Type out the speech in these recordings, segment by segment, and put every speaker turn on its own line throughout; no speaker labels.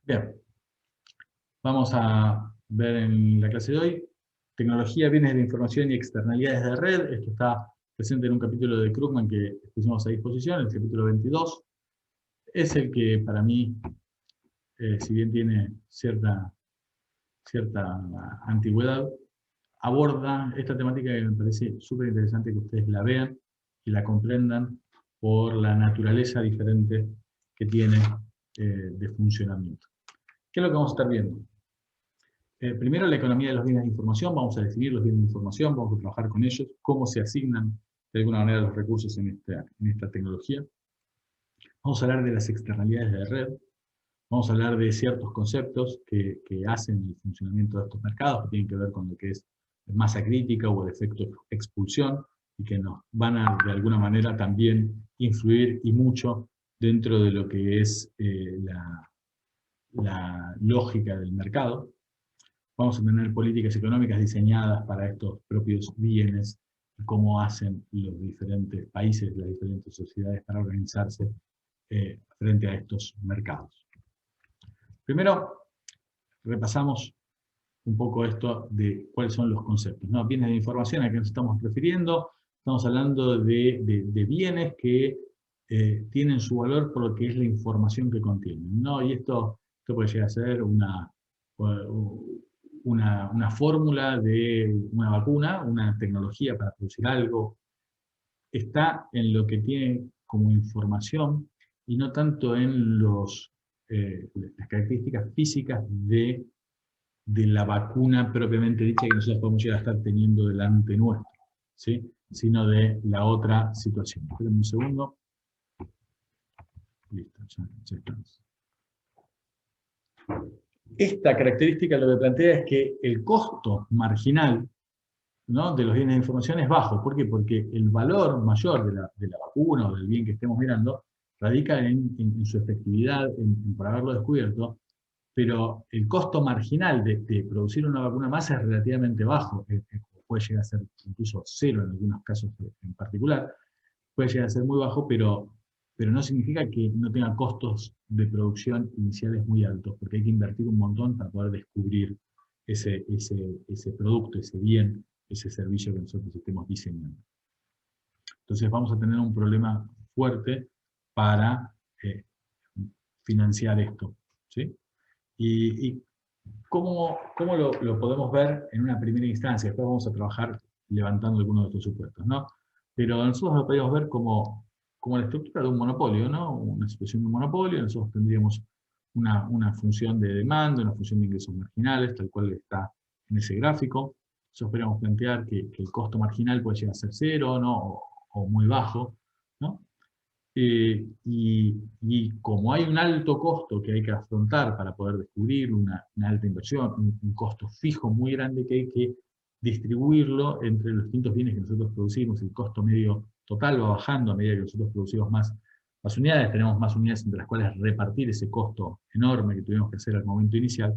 Bien, vamos a ver en la clase de hoy tecnología, bienes de información y externalidades de red. Esto está presente en un capítulo de Krugman que pusimos a disposición, el capítulo 22. Es el que para mí, si bien tiene cierta antigüedad, aborda esta temática que me parece súper interesante que ustedes la vean y la comprendan por la naturaleza diferente que tiene de funcionamiento. ¿Qué es lo que vamos a estar viendo? Primero, la economía de los bienes de información. Vamos a definir los bienes de información, vamos a trabajar con ellos, cómo se asignan de alguna manera los recursos en esta tecnología. Vamos a hablar de las externalidades de red. Vamos a hablar de ciertos conceptos que hacen el funcionamiento de estos mercados, que tienen que ver con lo que es masa crítica o el efecto expulsión, y que nos van a, de alguna manera, también influir y mucho dentro de lo que es la lógica del mercado. Vamos a tener políticas económicas diseñadas para estos propios bienes, y cómo hacen los diferentes países, las diferentes sociedades para organizarse frente a estos mercados. Primero, repasamos un poco esto de cuáles son los conceptos, ¿no? Bienes de información a qué nos estamos refiriendo. Estamos hablando de bienes que tienen su valor por lo que es la información que contienen, ¿no? Y esto puede llegar a ser una fórmula de una vacuna, una tecnología para producir algo. Está en lo que tiene como información y no tanto en las características físicas de la vacuna propiamente dicha que nosotros podemos llegar a estar teniendo delante nuestro, ¿sí? Sino de la otra situación. Esperen un segundo. Listo, ya estamos. Esta característica lo que plantea es que el costo marginal, ¿no?, de los bienes de información es bajo. ¿Por qué? Porque el valor mayor de la vacuna o del bien que estemos mirando radica en su efectividad, por haberlo descubierto, pero el costo marginal de producir una vacuna más es relativamente bajo, puede llegar a ser incluso cero en algunos casos en particular, puede llegar a ser muy bajo, pero no significa que no tenga costos de producción iniciales muy altos, porque hay que invertir un montón para poder descubrir ese producto, ese bien, ese servicio que nosotros estemos diseñando. Entonces vamos a tener un problema fuerte para financiar esto, ¿sí? Y ¿cómo lo podemos ver en una primera instancia? Después vamos a trabajar levantando algunos de estos supuestos, ¿no? Pero nosotros lo podemos ver como la estructura de un monopolio, ¿no? Una situación de un monopolio. Nosotros tendríamos una función de demanda, una función de ingresos marginales, tal cual está en ese gráfico. Nosotros podríamos plantear que el costo marginal puede llegar a ser cero, ¿no? O muy bajo, ¿no? Y como hay un alto costo que hay que afrontar para poder descubrir una alta inversión, un costo fijo muy grande que hay que distribuirlo entre los distintos bienes que nosotros producimos, el costo medio total va bajando a medida que nosotros producimos más unidades, tenemos más unidades entre las cuales repartir ese costo enorme que tuvimos que hacer al momento inicial,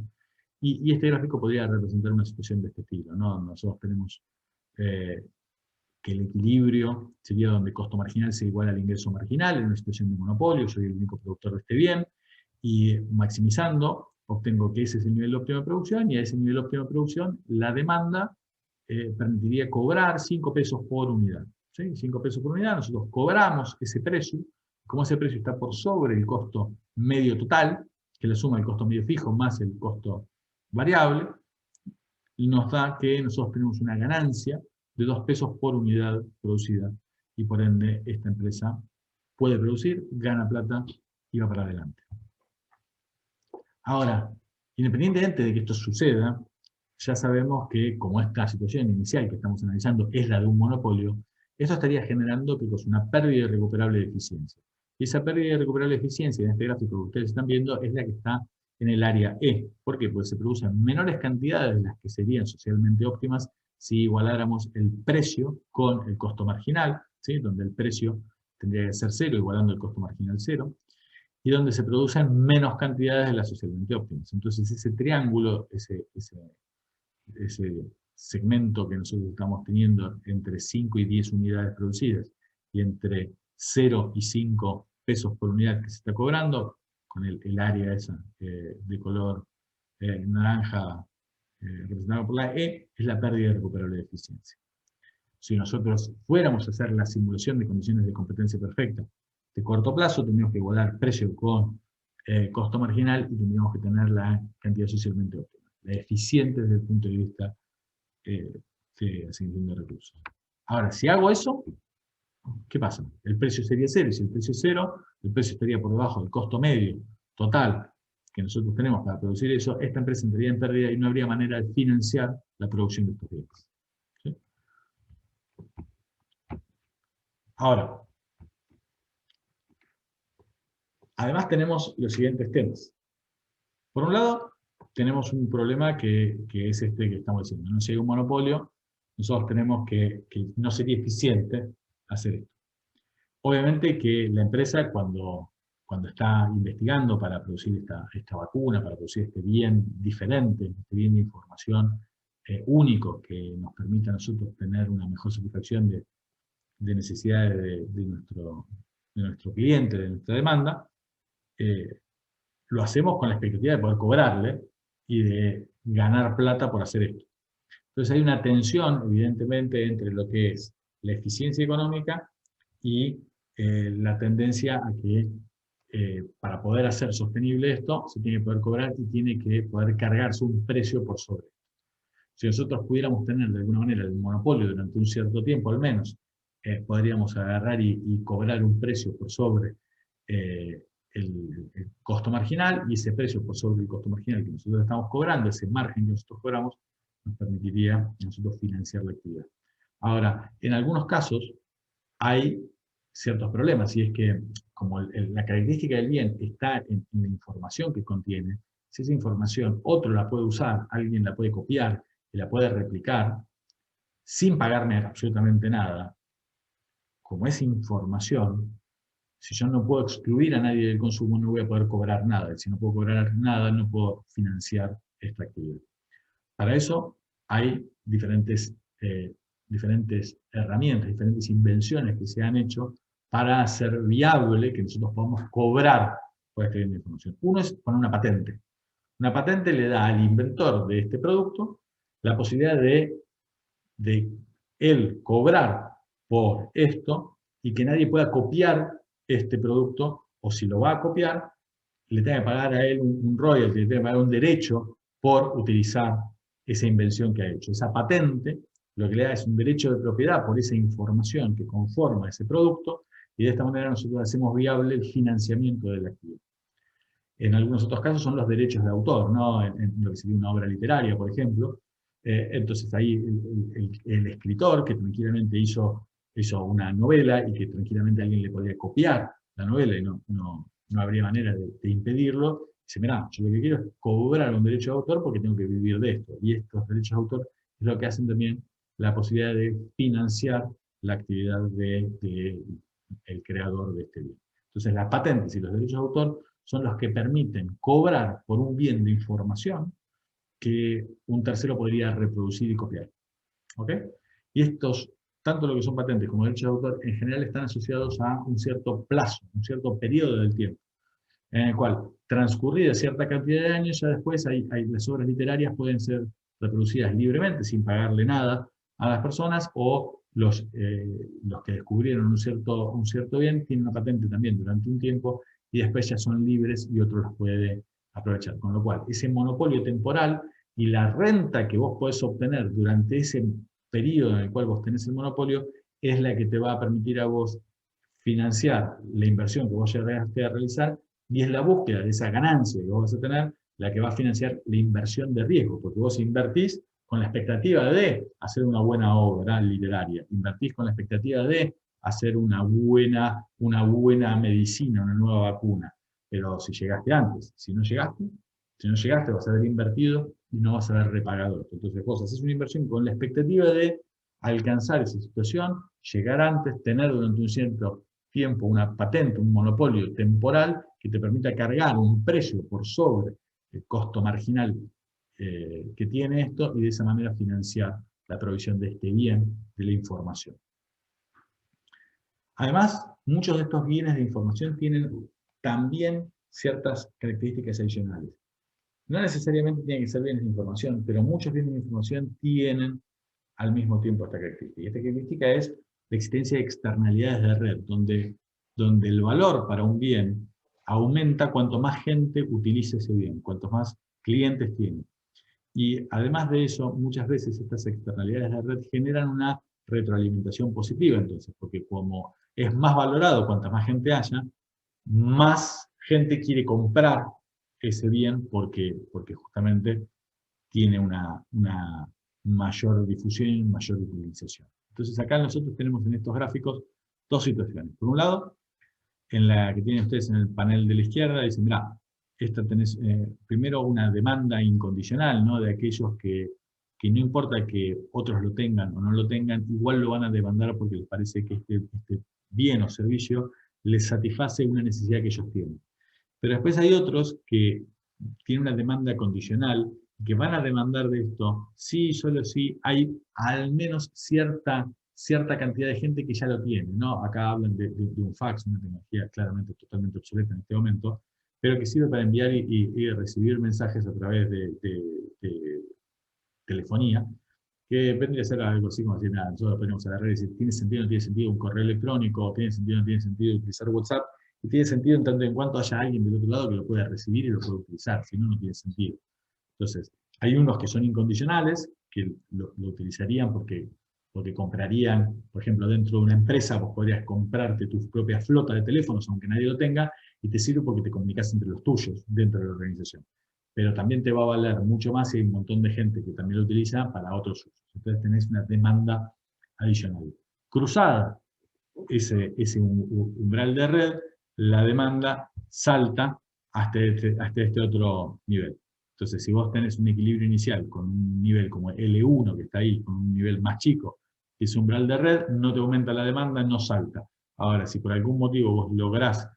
y este gráfico podría representar una situación de este estilo, ¿no? Nosotros tenemos que el equilibrio sería donde costo marginal sea igual al ingreso marginal, en una situación de monopolio, soy el único productor de este bien, y maximizando, obtengo que ese es el nivel óptimo de producción, y a ese nivel óptimo de producción, la demanda permitiría cobrar 5 pesos por unidad. ¿Sí? 5 pesos por unidad, nosotros cobramos ese precio, como ese precio está por sobre el costo medio total, que le suma el costo medio fijo más el costo variable, y nos da que nosotros tenemos una ganancia de 2 pesos por unidad producida, y por ende esta empresa puede producir, gana plata y va para adelante. Ahora, independientemente de que esto suceda, ya sabemos que como esta situación inicial que estamos analizando es la de un monopolio, eso estaría generando una pérdida irrecuperable de eficiencia. Y esa pérdida irrecuperable de eficiencia en este gráfico que ustedes están viendo es la que está en el área E. ¿Por qué? Porque se producen menores cantidades de las que serían socialmente óptimas si igualáramos el precio con el costo marginal, ¿sí? Donde el precio tendría que ser cero, igualando el costo marginal cero, y donde se producen menos cantidades de las socialmente óptimas. Entonces ese triángulo, ese segmento que nosotros estamos teniendo entre 5 y 10 unidades producidas, y entre 0 y 5 pesos por unidad que se está cobrando, con el área esa de color naranja representada por la E, es la pérdida recuperable de eficiencia. Si nosotros fuéramos a hacer la simulación de condiciones de competencia perfecta de corto plazo, tendríamos que igualar precio con costo marginal y tendríamos que tener la cantidad socialmente óptima, la eficiente desde el punto de vista de asignación de recursos. Ahora, si hago eso, ¿qué pasa? El precio sería cero, y si el precio es cero, el precio estaría por debajo del costo medio total que nosotros tenemos para producir eso, esta empresa entraría en pérdida y no habría manera de financiar la producción de estos bienes. ¿Sí? Ahora, además tenemos los siguientes temas. Por un lado, tenemos un problema que es este que estamos diciendo. No si hay un monopolio, nosotros tenemos que no sería eficiente hacer esto. Obviamente que la empresa cuando está investigando para producir esta vacuna, para producir este bien diferente, este bien de información único que nos permita a nosotros tener una mejor satisfacción de necesidades de nuestro cliente, de nuestra demanda, lo hacemos con la expectativa de poder cobrarle y de ganar plata por hacer esto. Entonces hay una tensión, evidentemente, entre lo que es la eficiencia económica y la tendencia a que para poder hacer sostenible esto, se tiene que poder cobrar y tiene que poder cargarse un precio por sobre. Si nosotros pudiéramos tener de alguna manera el monopolio durante un cierto tiempo al menos, podríamos agarrar y cobrar un precio por sobre el costo marginal, y ese precio por sobre el costo marginal que nosotros estamos cobrando, ese margen que nosotros cobramos, nos permitiría a nosotros financiar la actividad. Ahora, en algunos casos hay ciertos problemas, y es que como la característica del bien está en la información que contiene, si esa información otro la puede usar, alguien la puede copiar y la puede replicar, sin pagarme absolutamente nada, como es información, si yo no puedo excluir a nadie del consumo, no voy a poder cobrar nada. Y si no puedo cobrar nada, no puedo financiar esta actividad. Para eso hay diferentes herramientas, diferentes invenciones que se han hecho para hacer viable que nosotros podamos cobrar por este bien de información. Uno es poner una patente. Una patente le da al inventor de este producto la posibilidad de él cobrar por esto y que nadie pueda copiar este producto, o si lo va a copiar, le tenga que pagar a él un royalty, le tenga que pagar un derecho por utilizar esa invención que ha hecho. Esa patente lo que le da es un derecho de propiedad por esa información que conforma ese producto, y de esta manera nosotros hacemos viable el financiamiento de la actividad. En algunos otros casos son los derechos de autor, ¿no? En lo que sería una obra literaria, por ejemplo. Entonces ahí el escritor que tranquilamente hizo una novela y que tranquilamente alguien le podría copiar la novela y no habría manera de impedirlo, dice, mirá, yo lo que quiero es cobrar un derecho de autor porque tengo que vivir de esto. Y estos derechos de autor es lo que hacen también la posibilidad de financiar la actividad del creador de este bien. Entonces las patentes y los derechos de autor son los que permiten cobrar por un bien de información que un tercero podría reproducir y copiar. ¿Ok? Y estos, tanto lo que son patentes como derechos de autor, en general están asociados a un cierto plazo, un cierto periodo del tiempo, en el cual, transcurrida cierta cantidad de años, ya después las obras literarias pueden ser reproducidas libremente, sin pagarle nada a las personas, o los que descubrieron un cierto bien tienen una patente también durante un tiempo, y después ya son libres y otro los puede aprovechar. Con lo cual, ese monopolio temporal y la renta que vos podés obtener durante ese periodo en el cual vos tenés el monopolio es la que te va a permitir a vos financiar la inversión que vos llegaste a realizar, y es la búsqueda de esa ganancia que vos vas a tener la que va a financiar la inversión de riesgo, porque vos invertís con la expectativa de hacer una buena obra literaria, invertís con la expectativa de hacer una buena medicina, una nueva vacuna. Pero si llegaste antes, si no llegaste vas a haber invertido y no vas a haber repagado. Entonces vos haces una inversión con la expectativa de alcanzar esa situación, llegar antes, tener durante un cierto tiempo una patente, un monopolio temporal que te permita cargar un precio por sobre el costo marginal que tiene esto, y de esa manera financiar la provisión de este bien de la información. Además, muchos de estos bienes de información tienen también ciertas características adicionales. No necesariamente tienen que ser bienes de información, pero muchos bienes de información tienen al mismo tiempo esta característica. Y esta característica es la existencia de externalidades de red, donde el valor para un bien aumenta cuanto más gente utilice ese bien, cuantos más clientes tiene. Y además de eso, muchas veces estas externalidades de red generan una retroalimentación positiva, entonces, porque como es más valorado cuanta más gente haya, más gente quiere comprar ese bien porque justamente tiene una mayor difusión y mayor utilización. Entonces acá nosotros tenemos en estos gráficos dos situaciones. Por un lado, en la que tienen ustedes en el panel de la izquierda, dicen, mirá, esta tenés primero una demanda incondicional, ¿no? De aquellos que no importa que otros lo tengan o no lo tengan, igual lo van a demandar porque les parece que este bien o servicio les satisface una necesidad que ellos tienen. Pero después hay otros que tienen una demanda condicional, que van a demandar de esto, sí, solo sí, hay al menos cierta cantidad de gente que ya lo tiene, ¿no? Acá hablan de un fax, una tecnología claramente totalmente obsoleta en este momento, pero que sirve para enviar y recibir mensajes a través de telefonía, que vendría a ser algo así como decir, nada, nosotros podríamos agarrar y decir, ¿tiene sentido o no tiene sentido un correo electrónico? ¿Tiene sentido o no tiene sentido utilizar WhatsApp? Y tiene sentido en tanto en cuanto haya alguien del otro lado que lo pueda recibir y lo pueda utilizar, si no, no tiene sentido. Entonces, hay unos que son incondicionales, que lo utilizarían porque comprarían, por ejemplo, dentro de una empresa, vos podrías comprarte tu propia flota de teléfonos, aunque nadie lo tenga, y te sirve porque te comunicas entre los tuyos dentro de la organización. Pero también te va a valer mucho más si hay un montón de gente que también lo utiliza para otros usos. Entonces tenés una demanda adicional. Cruzada ese umbral de red, la demanda salta hasta este otro nivel. Entonces, si vos tenés un equilibrio inicial con un nivel como L1, que está ahí, con un nivel más chico, que es umbral de red, no te aumenta la demanda, no salta. Ahora, si por algún motivo vos lográs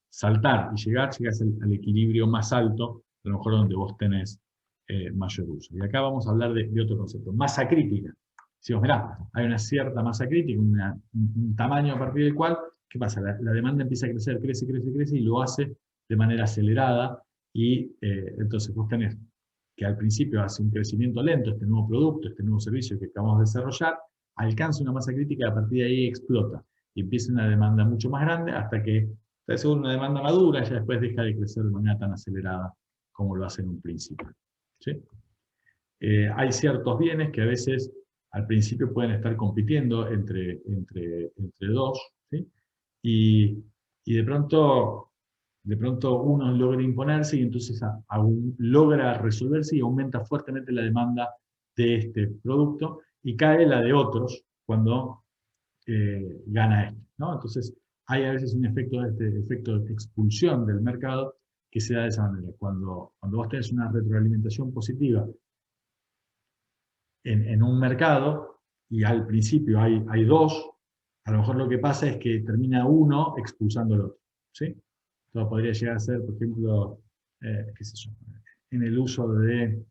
saltar y llegás al equilibrio más alto, a lo mejor donde vos tenés mayor uso. Y acá vamos a hablar de otro concepto, masa crítica. Decimos, mirá, hay una cierta masa crítica, un tamaño a partir del cual, ¿qué pasa? La demanda empieza a crecer, crece y lo hace de manera acelerada y entonces vos tenés que al principio hace un crecimiento lento este nuevo producto, este nuevo servicio que acabamos de desarrollar, alcanza una masa crítica y a partir de ahí explota y empieza una demanda mucho más grande hasta que es una demanda madura, ya después deja de crecer de manera tan acelerada como lo hace en un principio. ¿Sí? Hay ciertos bienes que a veces al principio pueden estar compitiendo entre dos, ¿sí? y de pronto uno logra imponerse y entonces logra resolverse y aumenta fuertemente la demanda de este producto y cae la de otros cuando gana este, ¿no? Entonces hay a veces un efecto de expulsión del mercado que se da de esa manera. Cuando vos tenés una retroalimentación positiva en un mercado y al principio hay dos, a lo mejor lo que pasa es que termina uno expulsando al otro. ¿Sí? Esto podría llegar a ser, por ejemplo, qué sé yo, en el uso de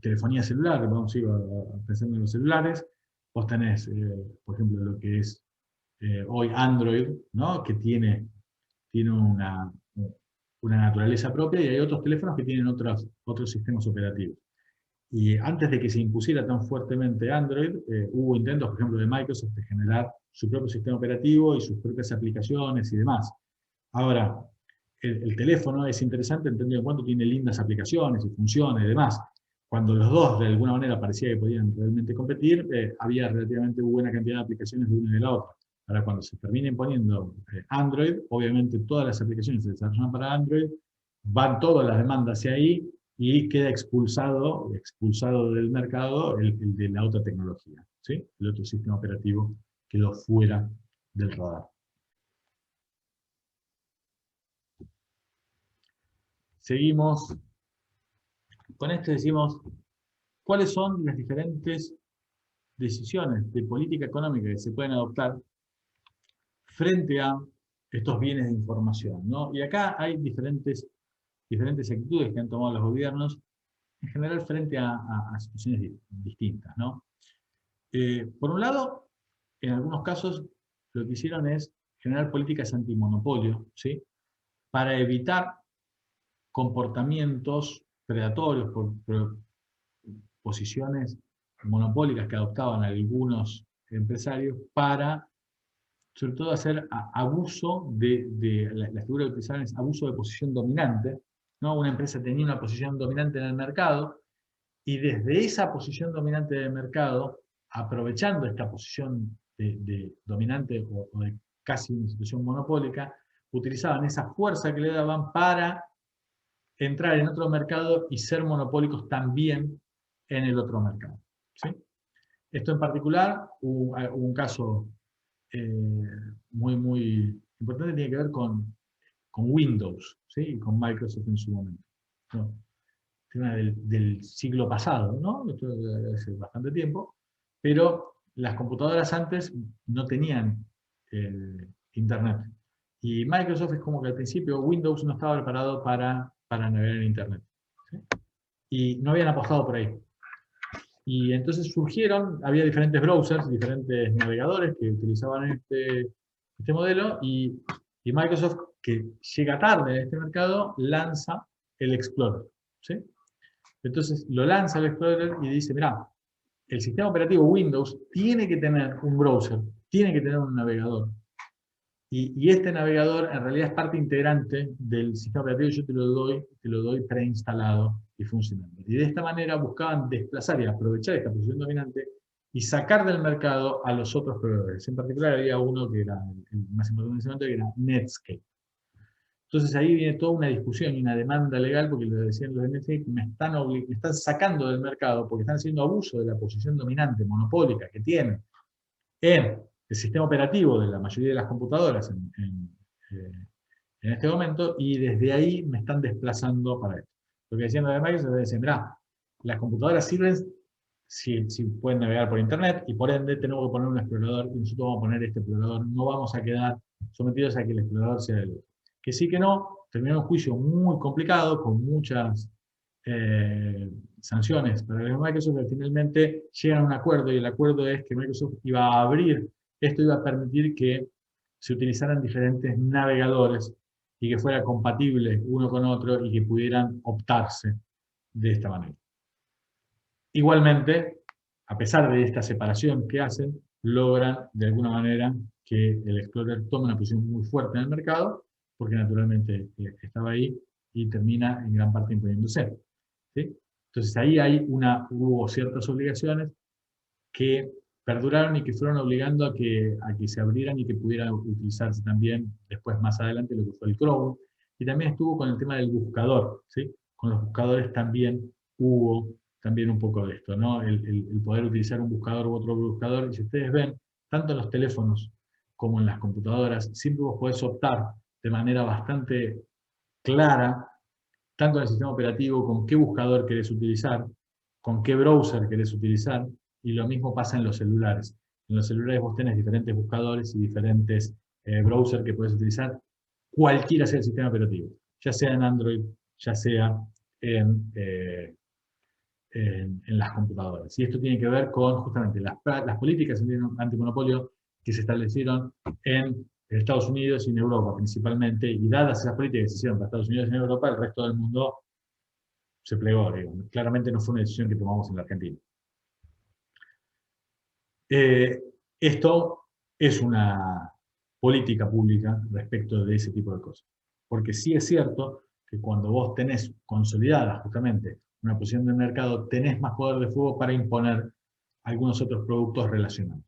telefonía celular, vamos a ir pensando en los celulares, vos tenés, por ejemplo, lo que es hoy Android, ¿no? Que tiene una naturaleza propia y hay otros teléfonos que tienen otros sistemas operativos. Y antes de que se impusiera tan fuertemente Android, hubo intentos, por ejemplo, de Microsoft de generar su propio sistema operativo y sus propias aplicaciones y demás. Ahora, el teléfono es interesante entendiendo en cuanto tiene lindas aplicaciones y funciones y demás. Cuando los dos de alguna manera parecía que podían realmente competir, había relativamente buena cantidad de aplicaciones de una y de la otra. Ahora, cuando se termina imponiendo Android, obviamente todas las aplicaciones se desarrollan para Android, van todas las demandas hacia ahí y queda expulsado del mercado el de la otra tecnología, ¿sí? El otro sistema operativo quedó fuera del radar. Seguimos. Con esto decimos, ¿cuáles son las diferentes decisiones de política económica que se pueden adoptar frente a estos bienes de información, ¿no? Y acá hay diferentes actitudes que han tomado los gobiernos, en general frente a situaciones distintas, ¿no? Por un lado, en algunos casos, lo que hicieron es generar políticas antimonopolio, ¿sí? Para evitar comportamientos predatorios por posiciones monopólicas que adoptaban algunos empresarios para, sobre todo, hacer abuso de la figura que utilizaban es abuso de posición dominante, ¿no? Una empresa tenía una posición dominante en el mercado y desde esa posición dominante del mercado, aprovechando esta posición de dominante o de casi una situación monopólica, utilizaban esa fuerza que le daban para entrar en otro mercado y ser monopólicos también en el otro mercado, ¿sí? Esto en particular, hubo un caso muy importante, tiene que ver con Windows, ¿sí? Y con Microsoft en su momento, ¿no? Tema del siglo pasado, ¿no? Esto hace bastante tiempo, pero las computadoras antes no tenían Internet. Y Microsoft es como que al principio Windows no estaba preparado para navegar en Internet, ¿sí? Y no habían apostado por ahí. Y entonces surgieron, había diferentes browsers, diferentes navegadores que utilizaban este modelo, y Microsoft, que llega tarde a este mercado, lanza el Explorer, ¿sí? Entonces lo lanza el Explorer y dice, mirá, el sistema operativo Windows tiene que tener un browser, tiene que tener un navegador. Y este navegador en realidad es parte integrante del sistema operativo, yo te lo doy preinstalado y funcionando. Y de esta manera buscaban desplazar y aprovechar esta posición dominante y sacar del mercado a los otros proveedores. En particular había uno que era el más importante en ese momento, que era Netscape. Entonces ahí viene toda una discusión y una demanda legal, porque lo decían los de Netscape, me están sacando del mercado porque están haciendo abuso de la posición dominante, monopólica que tienen en el sistema operativo de la mayoría de las computadoras en este momento, y desde ahí me están desplazando para esto. Lo que decían los de Microsoft, decían, mirá, las computadoras sirven si pueden navegar por Internet, y por ende tenemos que poner un explorador, y nosotros vamos a poner este explorador, no vamos a quedar sometidos a que el explorador sea el otro. Que sí que no, terminó un juicio muy complicado, con muchas sanciones para Microsoft, que finalmente llegan a un acuerdo, y el acuerdo es que Microsoft iba a abrir, esto iba a permitir que se utilizaran diferentes navegadores y que fuera compatible uno con otro y que pudieran optarse de esta manera. Igualmente, a pesar de esta separación que hacen, logran de alguna manera que el Explorer tome una posición muy fuerte en el mercado, porque naturalmente estaba ahí y termina en gran parte imponiéndose, ¿sí? Entonces ahí hubo ciertas obligaciones que perduraron y que fueron obligando a que se abrieran y que pudieran utilizarse también después, más adelante, lo que fue el Chrome. Y también estuvo con el tema del buscador, ¿sí? Con los buscadores también hubo un poco de esto, ¿no? El poder utilizar un buscador u otro buscador. Y si ustedes ven, tanto en los teléfonos como en las computadoras, siempre vos podés optar de manera bastante clara, tanto en el sistema operativo, con qué buscador querés utilizar, con qué browser querés utilizar, y lo mismo pasa en los celulares. En los celulares vos tenés diferentes buscadores y diferentes browsers que podés utilizar, cualquiera sea el sistema operativo, ya sea en Android, ya sea en las computadoras. Y esto tiene que ver con justamente las políticas antimonopolio que se establecieron en Estados Unidos y en Europa principalmente, y dadas esas políticas que se hicieron para Estados Unidos y en Europa, el resto del mundo se plegó, digamos. Claramente no fue una decisión que tomamos en la Argentina. Esto es una política pública respecto de ese tipo de cosas. Porque sí es cierto que cuando vos tenés consolidada justamente una posición de mercado, tenés más poder de fuego para imponer algunos otros productos relacionados.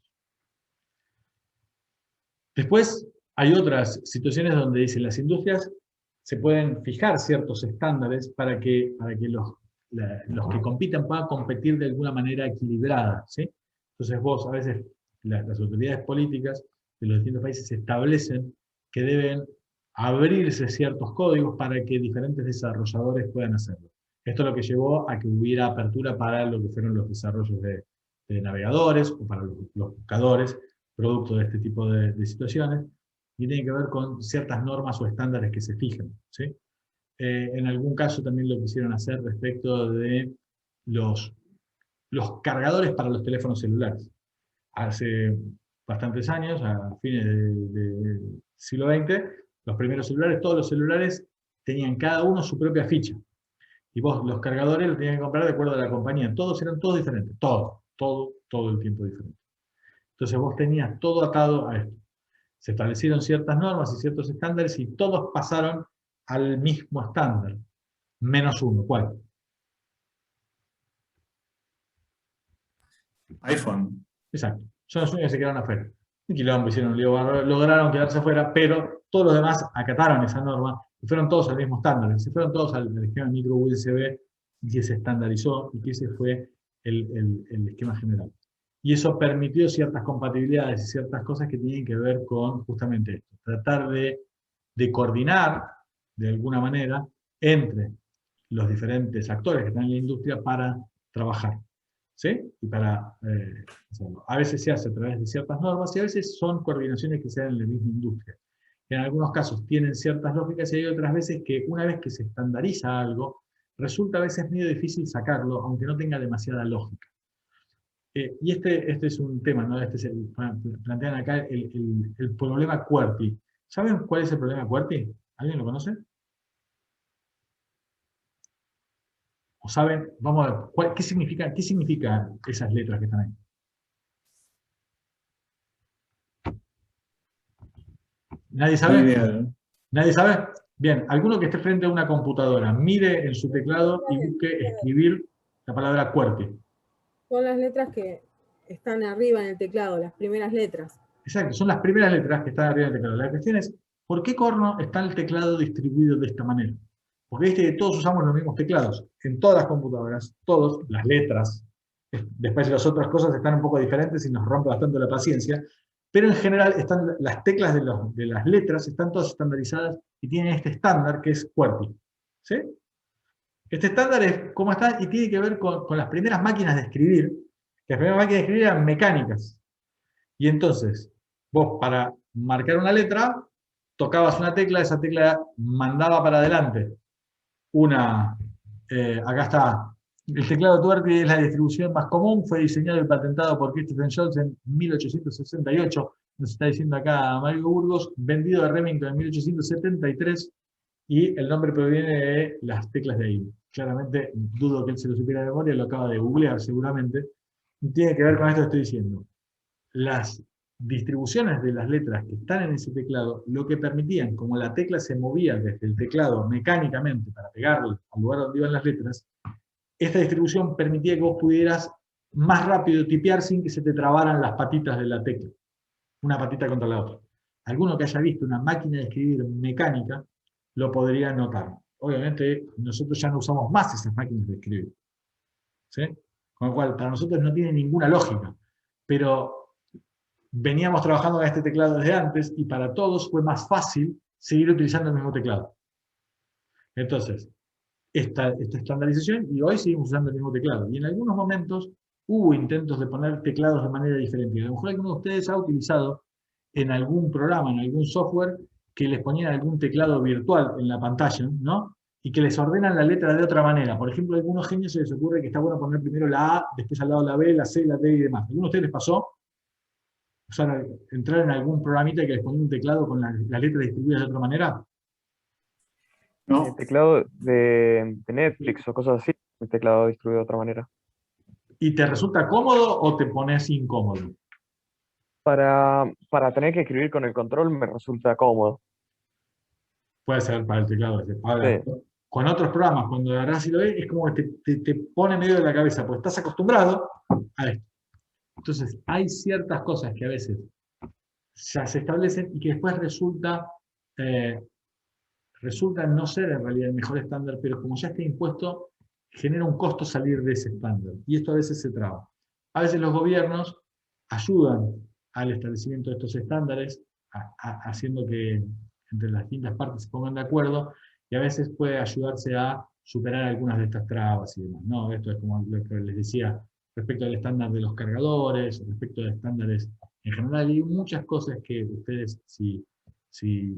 Después hay otras situaciones donde dicen las industrias se pueden fijar ciertos estándares para que los que compiten puedan competir de alguna manera equilibrada, ¿sí? Entonces vos, a veces, las autoridades políticas de los distintos países establecen que deben abrirse ciertos códigos para que diferentes desarrolladores puedan hacerlo. Esto es lo que llevó a que hubiera apertura para lo que fueron los desarrollos de navegadores o para los buscadores, producto de este tipo de situaciones, y tiene que ver con ciertas normas o estándares que se fijan, ¿sí? En algún caso también lo quisieron hacer respecto de los cargadores para los teléfonos celulares. bastantes años, a fines del siglo XX, los primeros celulares, todos los celulares tenían cada uno su propia ficha. Y vos los cargadores los tenías que comprar de acuerdo a la compañía. Todos eran todos diferentes. Todo el tiempo diferente. Entonces vos tenías todo atado a esto. Se establecieron ciertas normas y ciertos estándares y todos pasaron al mismo estándar. Menos uno. ¿Cuál?
iPhone.
Exacto. Son los únicos que se quedaron afuera. Un quilombo, hicieron un lío bárbaro, lograron quedarse afuera, pero todos los demás acataron esa norma y fueron todos al mismo estándar. Se fueron todos al esquema micro USB y que se estandarizó y que ese fue el esquema general. Y eso permitió ciertas compatibilidades y ciertas cosas que tienen que ver con justamente esto. Tratar de coordinar, de alguna manera, entre los diferentes actores que están en la industria para trabajar. ¿Sí? Y para hacerlo. A veces se hace a través de ciertas normas y a veces son coordinaciones que se dan en la misma industria. En algunos casos tienen ciertas lógicas y hay otras veces que una vez que se estandariza algo, resulta a veces medio difícil sacarlo, aunque no tenga demasiada lógica. Y este es un tema, ¿no? Plantean acá el problema QWERTY. ¿Saben cuál es el problema QWERTY? ¿Alguien lo conoce? ¿O saben? Vamos a ver, ¿qué significan esas letras que están ahí? ¿Nadie sabe?
Ni idea, ¿no?
¿Nadie sabe? Bien, alguno que esté frente a una computadora, mire en su teclado y busque escribir la palabra QWERTY.
Son las letras que están arriba en el teclado, las primeras letras.
Exacto, son las primeras letras que están arriba del teclado. La cuestión es, ¿por qué corno está el teclado distribuido de esta manera? Porque viste que todos usamos los mismos teclados. En todas las computadoras, todas las letras, después las otras cosas están un poco diferentes y nos rompe bastante la paciencia, pero en general están las teclas de las letras están todas estandarizadas y tienen este estándar que es QWERTY. ¿Sí? Este estándar es cómo está y tiene que ver con las primeras máquinas de escribir, que las primeras máquinas de escribir eran mecánicas. Y entonces, vos para marcar una letra, tocabas una tecla, esa tecla mandaba para adelante acá está, el teclado QWERTY es la distribución más común, fue diseñado y patentado por Christopher Scholz en 1868, nos está diciendo acá Mario Burgos, vendido a Remington en 1873, y el nombre proviene de las teclas de ahí. Claramente, dudo que él se lo supiera de memoria, lo acaba de googlear seguramente, y tiene que ver con esto que estoy diciendo. Las distribuciones de las letras que están en ese teclado, lo que permitían, como la tecla se movía desde el teclado mecánicamente para pegarle al lugar donde iban las letras, esta distribución permitía que vos pudieras más rápido tipear sin que se te trabaran las patitas de la tecla, una patita contra la otra. Alguno que haya visto una máquina de escribir mecánica lo podría notar. Obviamente nosotros ya no usamos más esas máquinas de escribir, ¿sí? Con lo cual para nosotros no tiene ninguna lógica, pero veníamos trabajando con este teclado desde antes y para todos fue más fácil seguir utilizando el mismo teclado. Entonces, esta estandarización y hoy seguimos usando el mismo teclado. Y en algunos momentos hubo intentos de poner teclados de manera diferente. A lo mejor alguno de ustedes ha utilizado en algún programa, en algún software, que les ponían algún teclado virtual en la pantalla, ¿no? Y que les ordenan la letra de otra manera. Por ejemplo, a algunos genios se les ocurre que está bueno poner primero la A, después al lado la B, la C, la D y demás. ¿A alguno de ustedes les pasó? Entrar en algún programita que les ponía un teclado con las letras distribuidas de otra manera.
No.
El teclado de Netflix o cosas así, el teclado distribuido de otra manera.
¿Y te resulta cómodo o te pones incómodo?
Para tener que escribir con el control me resulta cómodo.
Puede ser para el teclado. Ahora,
Sí.
con otros programas, cuando agarrás y lo ves, es como que te pone medio de la cabeza, porque estás acostumbrado a esto. Entonces, hay ciertas cosas que a veces ya se establecen y que después resulta no ser en realidad el mejor estándar, pero como ya está impuesto, genera un costo salir de ese estándar. Y esto a veces se traba. A veces los gobiernos ayudan al establecimiento de estos estándares, haciendo que entre las distintas partes se pongan de acuerdo, y a veces puede ayudarse a superar algunas de estas trabas y demás, ¿no? Esto es como lo que les decía respecto al estándar de los cargadores, respecto a estándares en general, y muchas cosas que ustedes, si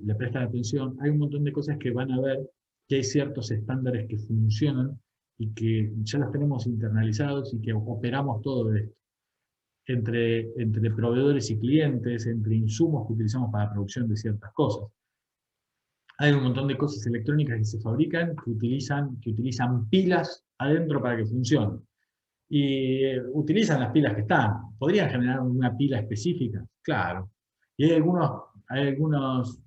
le prestan atención, hay un montón de cosas que van a ver que hay ciertos estándares que funcionan y que ya los tenemos internalizados y que operamos todo de esto. entre proveedores y clientes, entre insumos que utilizamos para la producción de ciertas cosas. Hay un montón de cosas electrónicas que se fabrican que utilizan pilas adentro para que funcionen. Y utilizan las pilas que están. ¿Podrían generar una pila específica? Claro. Y hay algunos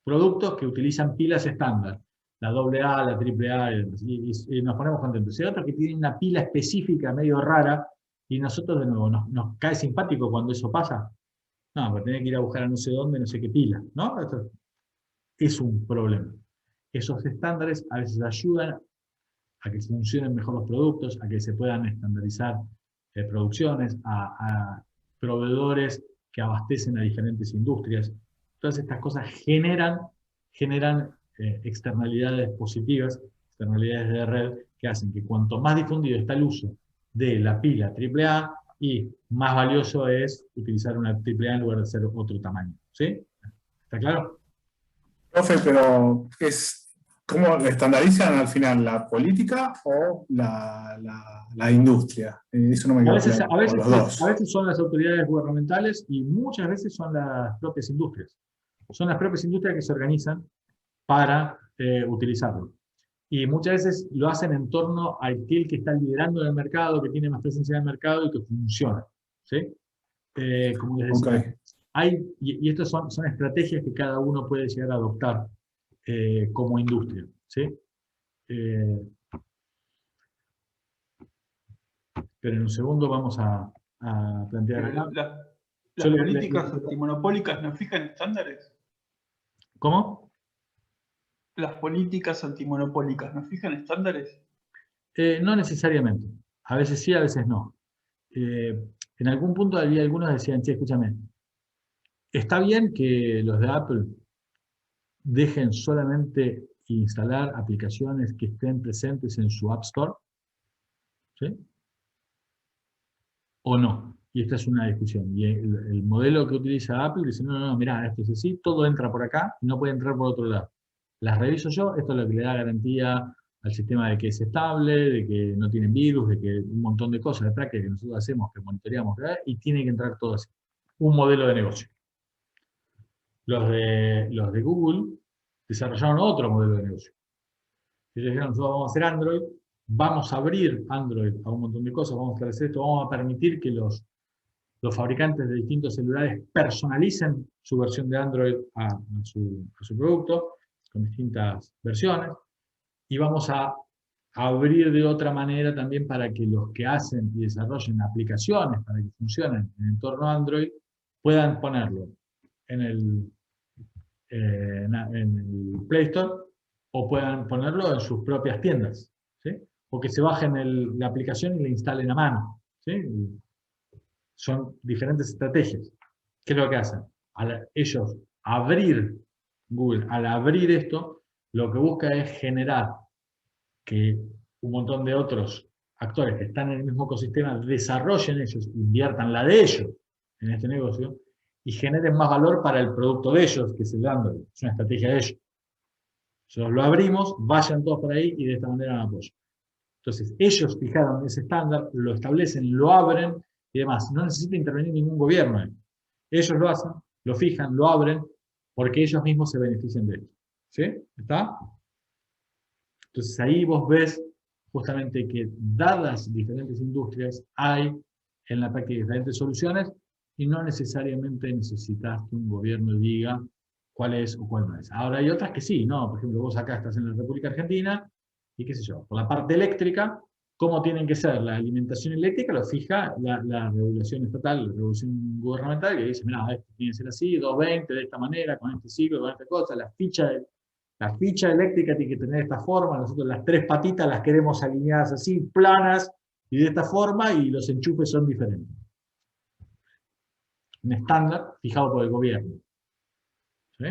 productos que utilizan pilas estándar. La AA, la AAA, y nos ponemos contentos. Hay otros que tienen una pila específica medio rara, y nosotros de nuevo nos cae simpático cuando eso pasa. No, porque tenés que ir a buscar a no sé dónde, no sé qué pila, ¿no? Esto es un problema. Esos estándares a veces ayudan a que funcionen mejor los productos, a que se puedan estandarizar producciones, a proveedores que abastecen a diferentes industrias. Todas estas cosas generan externalidades positivas, externalidades de red, que hacen que cuanto más difundido está el uso de la pila AAA, y más valioso es utilizar una AAA en lugar de hacer otro tamaño. ¿Sí? ¿Está claro?
Profe, pero ¿cómo estandarizan al final la política o la industria? Eso no me quedó claro.
A veces,
los dos.
a veces son las autoridades gubernamentales y muchas veces son las propias industrias. Son las propias industrias que se organizan para utilizarlo. Y muchas veces lo hacen en torno a aquel que está liderando en el mercado, que tiene más presencia en el mercado y que funciona. ¿Sí? Como les decía, y estas son estrategias que cada uno puede llegar a adoptar como industria. ¿Sí? Pero en un segundo vamos a plantear acá.
¿Las políticas antimonopólicas no fijan estándares?
¿Cómo?
¿Las políticas antimonopólicas no fijan estándares?
No necesariamente. A veces sí, a veces no. En algún punto había algunos que decían, che, escúchame, está bien que los de Apple dejen solamente instalar aplicaciones que estén presentes en su App Store, ¿sí? ¿O no? Y esta es una discusión. Y el modelo que utiliza Apple dice, no, mirá, esto es así, todo entra por acá y no puede entrar por otro lado. Las reviso yo, esto es lo que le da garantía al sistema de que es estable, de que no tienen virus, de que un montón de cosas de práctica que nosotros hacemos, que monitoreamos, ¿verdad? Y tiene que entrar todo así. Un modelo de negocio. Los de Google desarrollaron otro modelo de negocio. Ellos dijeron, nosotros vamos a hacer Android, vamos a abrir Android a un montón de cosas, vamos a establecer esto, vamos a permitir que los fabricantes de distintos celulares personalicen su versión de Android a su producto, con distintas versiones, y vamos a abrir de otra manera también para que los que hacen y desarrollen aplicaciones para que funcionen en el entorno Android puedan ponerlo en el Play Store o puedan ponerlo en sus propias tiendas, ¿sí? O que se bajen la aplicación y la instalen a mano, ¿sí? Son diferentes estrategias. ¿Qué es lo que hacen? Ellos abrir Google, al abrir esto, lo que busca es generar que un montón de otros actores que están en el mismo ecosistema desarrollen ellos, inviertan la de ellos en este negocio y generen más valor para el producto de ellos, que es el Android. Es una estrategia de ellos. Nosotros lo abrimos, vayan todos por ahí y de esta manera nos apoyan. Entonces, ellos fijaron ese estándar, lo establecen, lo abren y demás. No necesita intervenir ningún gobierno. Ellos lo hacen, lo fijan, lo abren, porque ellos mismos se benefician de esto. ¿Sí? ¿Está? Entonces ahí vos ves justamente que dadas diferentes industrias hay en la práctica diferentes soluciones y no necesariamente necesitas que un gobierno diga cuál es o cuál no es. Ahora hay otras que sí, ¿no? Por ejemplo, vos acá estás en la República Argentina y qué sé yo, por la parte eléctrica, cómo tienen que ser la alimentación eléctrica lo fija la regulación estatal, la regulación gubernamental, que dice, mira, esto tiene que ser así, 220 de esta manera, con este ciclo, con esta cosa, la ficha eléctrica tiene que tener esta forma, nosotros las tres patitas las queremos alineadas así, planas, y de esta forma, y los enchufes son diferentes. Un estándar fijado por el gobierno. ¿Sí?